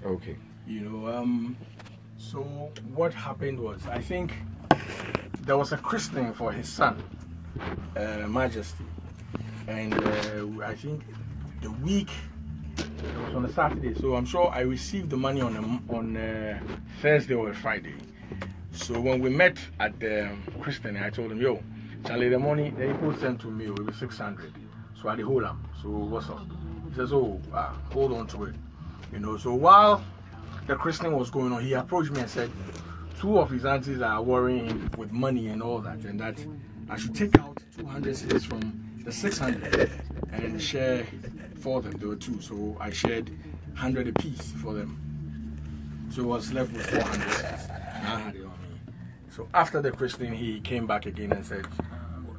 Okay. You know, so what happened was, I think there was a christening for his son, Majesty, and I think the week, it was on a Saturday, so I'm sure I received the money on Thursday or Friday. So when we met at the christening, I told him, yo, Charlie, the money that he could send to me will be 600. So I the hold him. So what's up? He says, oh, hold on to it. You know, so while the christening was going on, he approached me and said, 2 of his aunties are worrying him with money and all that, and that I should take out 200 cedis from the 600 and share for them. There were 2, so I shared 100 apiece for them. So I was left with 400 cedis. I had it on me. So after the christening, he came back again and said,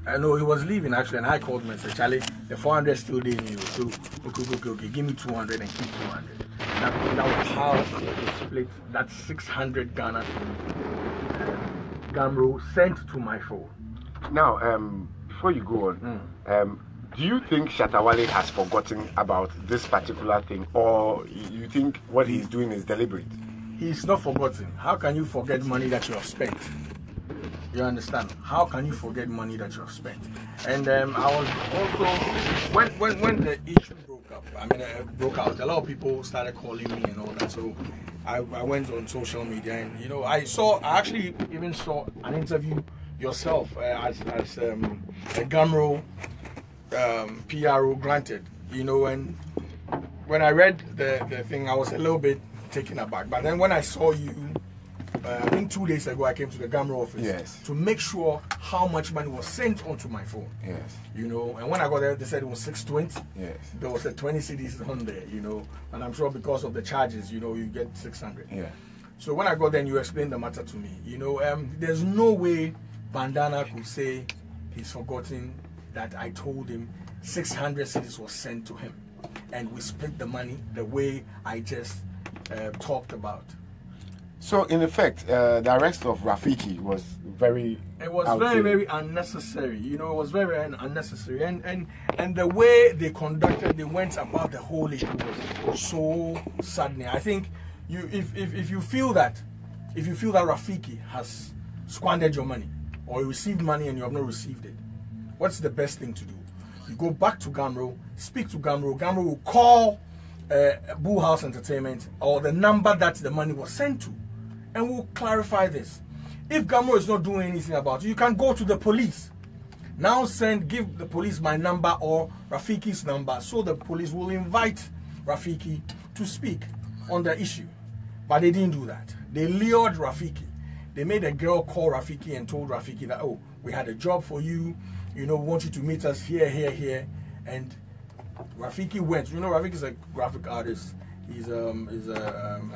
I know he was leaving actually, and I called him and said, Charlie, the 400 still didn't you. So okay, give me 200 and keep 200. That was how he split that 600 Ghana GHAMRO sent to my phone. Now, before you go on, do you think Shatta Wale has forgotten about this particular thing, or you think what he's doing is deliberate? He's not forgotten. How can you forget money that you have spent? You understand? How can you forget money that you have spent? And I was also, when the issue broke up, broke out, a lot of people started calling me and all that. So I went on social media, and you know, I actually even saw an interview yourself as a GHAMRO PRO granted. You know, and when I read the thing, I was a little bit taken aback. But then when I saw you, I think 2 days ago, I came to the GHAMRO office to make sure how much money was sent onto my phone. Yes. You know, and when I got there, they said it was 620. Yes. There was a 20 cedis on there, you know, and I'm sure because of the charges, you know, you get 600. Yeah. So when I got there and you explained the matter to me, you know, there's no way Bandana could say he's forgotten that I told him 600 cedis was sent to him, and we split the money the way I just talked about. So in effect, the arrest of Rafiki was very... It was very unnecessary. You know, it was very unnecessary. And the way they went about the whole issue was so saddening. I think if you feel that Rafiki has squandered your money, or you received money and you have not received it, what's the best thing to do? You go back to GHAMRO, speak to GHAMRO. GHAMRO will call Bull House Entertainment or the number that the money was sent to, and we'll clarify this. If GHAMRO is not doing anything about it, you can go to the police. Now give the police my number or Rafiki's number, so the police will invite Rafiki to speak on the issue. But they didn't do that. They lured Rafiki. They made a girl call Rafiki and told Rafiki that, oh, we had a job for you, you know, we want you to meet us here. And Rafiki went. You know, Rafiki is a graphic artist. He's a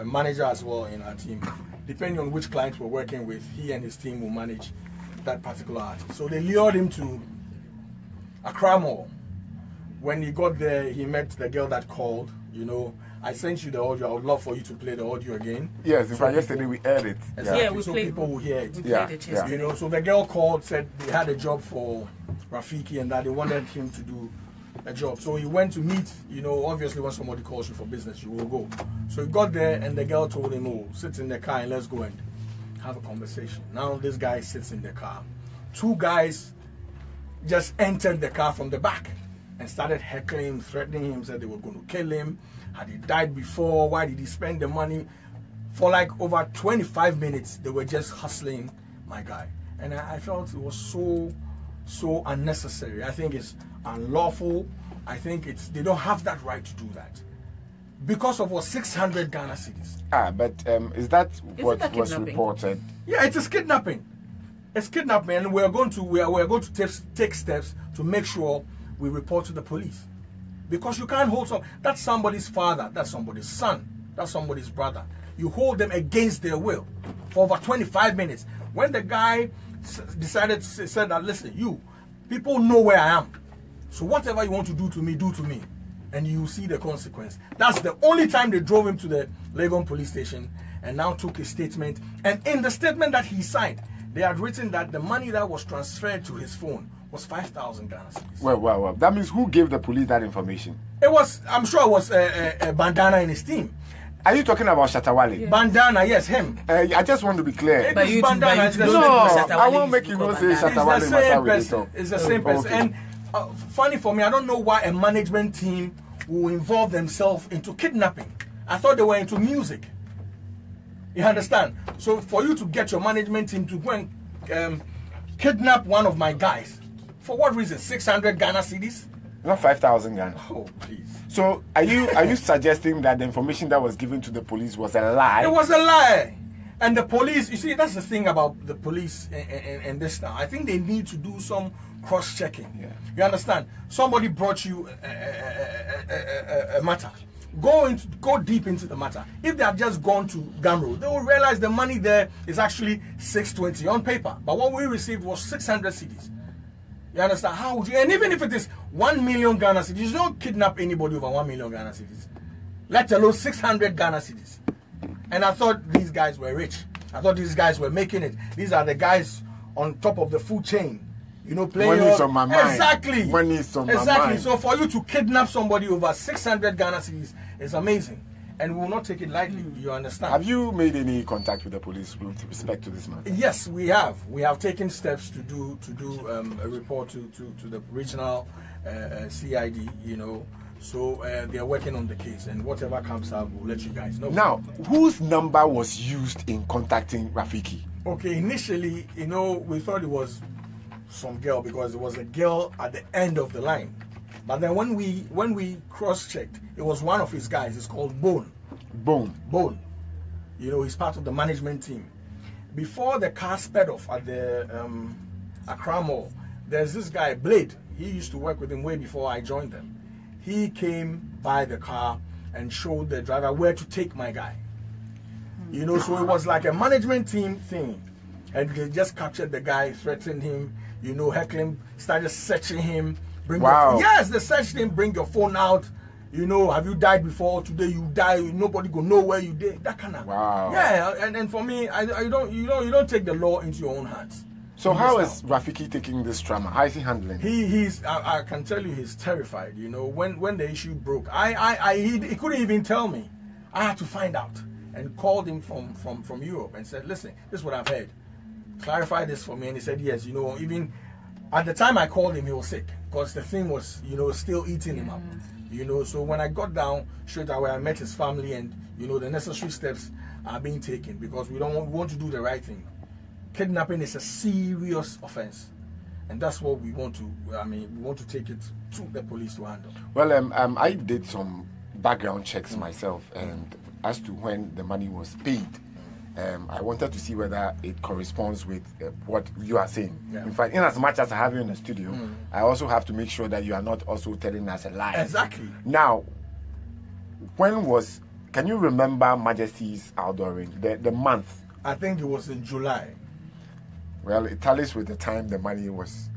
manager as well in our team. Depending on which clients we're working with, he and his team will manage that particular artist. So they lured him to Accra Mall. When he got there, he met the girl that called. You know, I sent you the audio. I would love for you to play the audio again. Yes, in fact, yesterday we aired it. Exactly. So people will hear it. Yeah. You know, so the girl called, said they had a job for Rafiki and that they wanted him to do a job. So he went to meet, you know, obviously when somebody calls you for business, you will go. So he got there and the girl told him, oh, sit in the car and let's go and have a conversation. Now this guy sits in the car. 2 guys just entered the car from the back and started heckling, threatening him, said they were going to kill him. Had he died before? Why did he spend the money? For like over 25 minutes, they were just hustling my guy. And I felt it was so unnecessary. I think it's unlawful. I think they don't have that right to do that because of what 600 Ghana cedis. But is that what was reported? Yeah, it is kidnapping. It's kidnapping, and we are going to take steps to make sure we report to the police, because you can't hold that's somebody's father, that's somebody's son, that's somebody's brother. You hold them against their will for over 25 minutes. When the guy said that, listen, you people know where I am, so whatever you want to do to me, and you see the consequence. That's the only time they drove him to the Legon police station and now took his statement. And in the statement that he signed, they had written that the money that was transferred to his phone was 5,000 Ghana cedis. Well. That means who gave the police that information? It was, I'm sure it was a Bandana in his team. Are you talking about Shatta Wale? Yeah. Bandana, yes, him. I just want to be clear. But Bandana is the same person. I won't make you know say Shatta Wale matter. It's the same person. And funny for me, I don't know why a management team will involve themselves into kidnapping. I thought they were into music. You understand? So for you to get your management team to go and kidnap one of my guys, for what reason? 600 Ghana Cedis? Not 5,000 Ghana. Oh, please. So are you suggesting that the information that was given to the police was a lie? It was a lie. And the police, you see, that's the thing about the police and this now. I think they need to do some cross-checking. Yeah. You understand? Somebody brought you a matter. Go deep into the matter. If they had just gone to GHAMRO, they will realize the money there is actually 620 on paper. But what we received was 600 Cedis. You understand? How would you? And even if it is 1 million Ghana Cedis, you don't kidnap anybody over 1 million Ghana Cedis. Let alone 600 Ghana Cedis. And I thought these guys were rich. I thought these guys were making it. These are the guys on top of the food chain. You know, playing money is on my mind. Exactly. Money is on my mind. Exactly. So for you to kidnap somebody over 600 Ghana Cedis is amazing. And we will not take it lightly, you understand? Have you made any contact with the police with respect to this matter? Yes, we have. We have taken steps to do a report to the regional CID, you know. So they are working on the case, and whatever comes out, we'll let you guys know. Now, whose number was used in contacting Rafiki? Okay, initially, you know, we thought it was some girl because it was a girl at the end of the line. But then when we cross-checked, it was one of his guys. It's called Bone. Bone. You know, he's part of the management team. Before the car sped off at the Accra Mall, there's this guy, Blade. He used to work with him way before I joined them. He came by the car and showed the driver where to take my guy. You know, so it was like a management team thing. And they just captured the guy, threatened him, you know, heckling, started searching him. Wow. Yes, they searched him, bring your phone out. You know, have you died before? Today you die, nobody gonna know where you did. That kind of. Wow. Yeah, and for me, you don't take the law into your own hands. So how is Rafiki taking this trauma? How is he handling? I can tell you he's terrified. You know, when the issue broke, he couldn't even tell me. I had to find out and called him from Europe and said, listen, this is what I've heard. Clarify this for me. And he said, yes. You know, even at the time I called him, he was sick because the thing was, you know, still eating him up. You know, so when I got down straight away, I met his family, and you know the necessary steps are being taken because we want to do the right thing. Kidnapping is a serious offense, and that's what we want to. I mean, we want to take it to the police to handle. Well, I did some background checks myself, and as to when the money was paid, I wanted to see whether it corresponds with what you are saying. Yeah. In fact, in as much as I have you in the studio, I also have to make sure that you are not also telling us a lie. Exactly. Now, can you remember Majesty's outdooring, the month? I think it was in July. Well, it tallies with the time the money was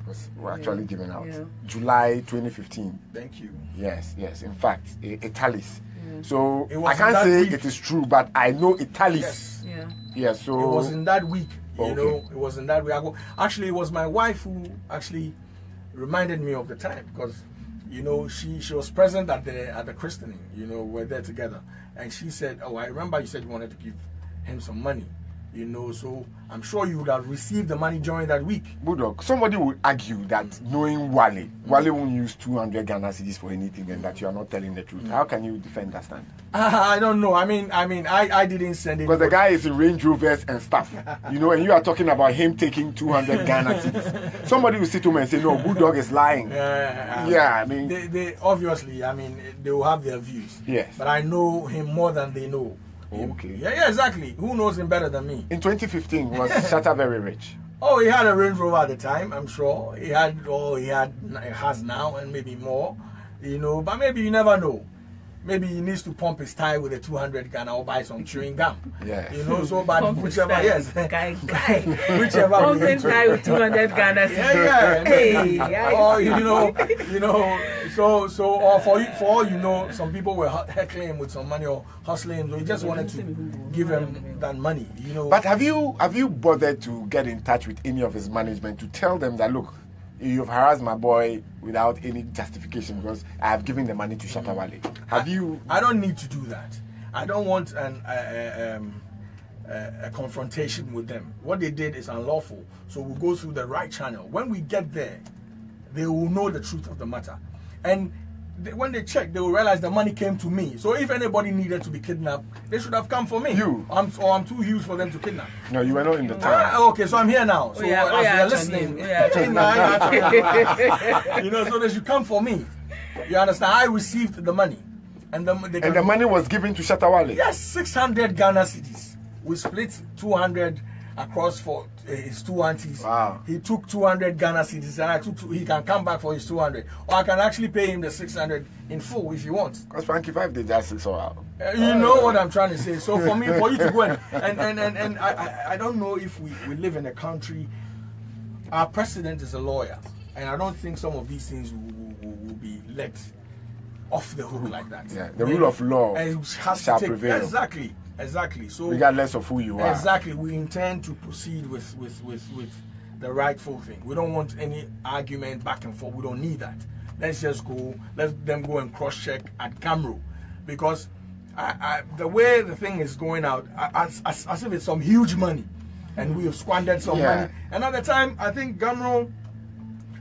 actually given out. Yeah. July 2015. Thank you. Yes. In fact, it tallies. So I can't say it is true, but I know it tallies. Yes. Yeah. So it was in that week. You know, it was in that week. Actually, it was my wife who actually reminded me of the time because, you know, she was present at the christening. You know, we're there together, and she said, "Oh, I remember you said you wanted to give him some money." You know, so I'm sure you would have received the money during that week. Bulldog, somebody would argue that knowing Wale won't use 200 Ghana Cedis for anything and that you are not telling the truth. How can you defend that stand? I don't know. I mean, I didn't send it. Because the guy is in Range Rovers and stuff, you know, and you are talking about him taking 200 Ghana Cedis. Somebody will sit to me and say, no, Bulldog is lying. I mean. They obviously, I mean, they will have their views. Yes. But I know him more than they know. Okay. Yeah, exactly. Who knows him better than me? In 2015, was Shatta very rich? Oh, he had a Range Rover at the time, I'm sure. He has now, and maybe more. You know, but maybe you never know. Maybe he needs to pump his tire with a 200 Ghana or buy some chewing gum. Yeah. You know, so but whichever, yes. Guy. Whichever. Pumping tire with 200 Ghana. Yeah. Hey, or you know, so or for all you know, some people were heckling him with some money or hustling him, so he just wanted to give him that money. You know. But have you bothered to get in touch with any of his management to tell them that, look, you've harassed my boy without any justification because I have given the money to Shatta Wale? Have you? I don't need to do that. I don't want a confrontation with them. What they did is unlawful. So we'll go through the right channel. When we get there, they will know the truth of the matter. And when they check, they will realize the money came to me. So if anybody needed to be kidnapped, they should have come for me. I'm too huge for them to kidnap. No, you were not in the town. Okay, so I'm here now. So as you're listening, you know, so they should come for me. You understand? I received the money. And the money was given to Shatta Wale? Yes, 600 Ghana Cedis. We split 200 across for his two aunties. Wow. He took 200 Ghana Cedis, and I took he can come back for his 200. Or I can actually pay him the 600 in full if you want. Because Frankie 5 did just 6 hours. You know what I'm trying to say. So for me, for you to go and I don't know if we live in a country. Our president is a lawyer, and I don't think some of these things will be let off the hook like that. Yeah, the rule of law shall prevail. Exactly. So regardless of who you are. Exactly. We intend to proceed with the rightful thing. We don't want any argument back and forth. We don't need that. Let's just go. Let them go and cross-check at GHAMRO, because the way the thing is going out, as if it's some huge money, and we have squandered some money. And at the time, I think GHAMRO,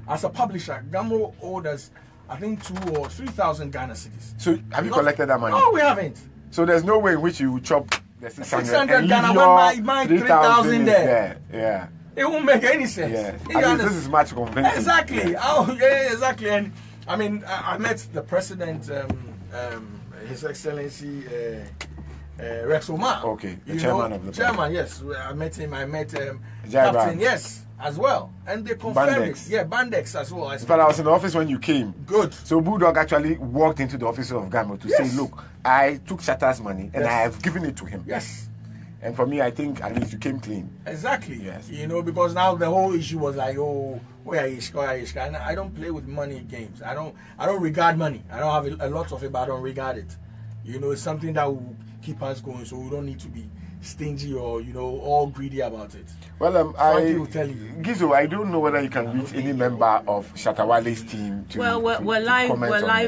as a publisher, GHAMRO owed us, I think 2,000 or 3,000 Ghana Cedis. So have you collected that money? No, we haven't. So there's no way in which you will chop the 600 Ghana when my 3,000 there. Yeah. It won't make any sense. Yeah. This is much convincing. Exactly. Yeah. Oh, yeah, exactly. And I mean, I met the president, His Excellency Rex Omar. Okay, the chairman of the chairman. Yes, I met him. I met Captain. Yes. As well, and they confirmed it. Yeah, Bandex as well. But I was in the office when you came. Good. So BULLDOG actually walked into the office of GHAMRO to say, look, I took Shatta's money and I have given it to him. Yes. And for me, I think at least you came clean. Exactly. Yes. You know, because now the whole issue was like, oh, where is Ishka? And I don't play with money games. I don't regard money. I don't have a lot of it, but I don't regard it. You know, it's something that will keep us going, so we don't need to be stingy or, you know, all greedy about it. Well, Gizo, I don't know whether you can reach any member of Shatta Wale's team to we're live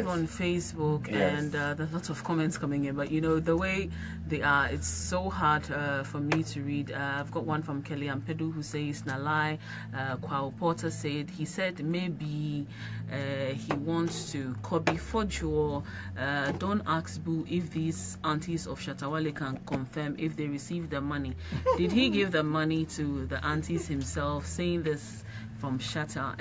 on this. Facebook, and there's lots of comments coming in, but you know the way they are, it's so hard for me to read. I've got one from Kelly Ampedu who says Nalai. Kwao Porter he said maybe he wants to copy Fojo. Don't ask Boo if these aunties of Shatta Wale can confirm if they received the money. Did he give the money to the aunties himself? Saying this from Shatta.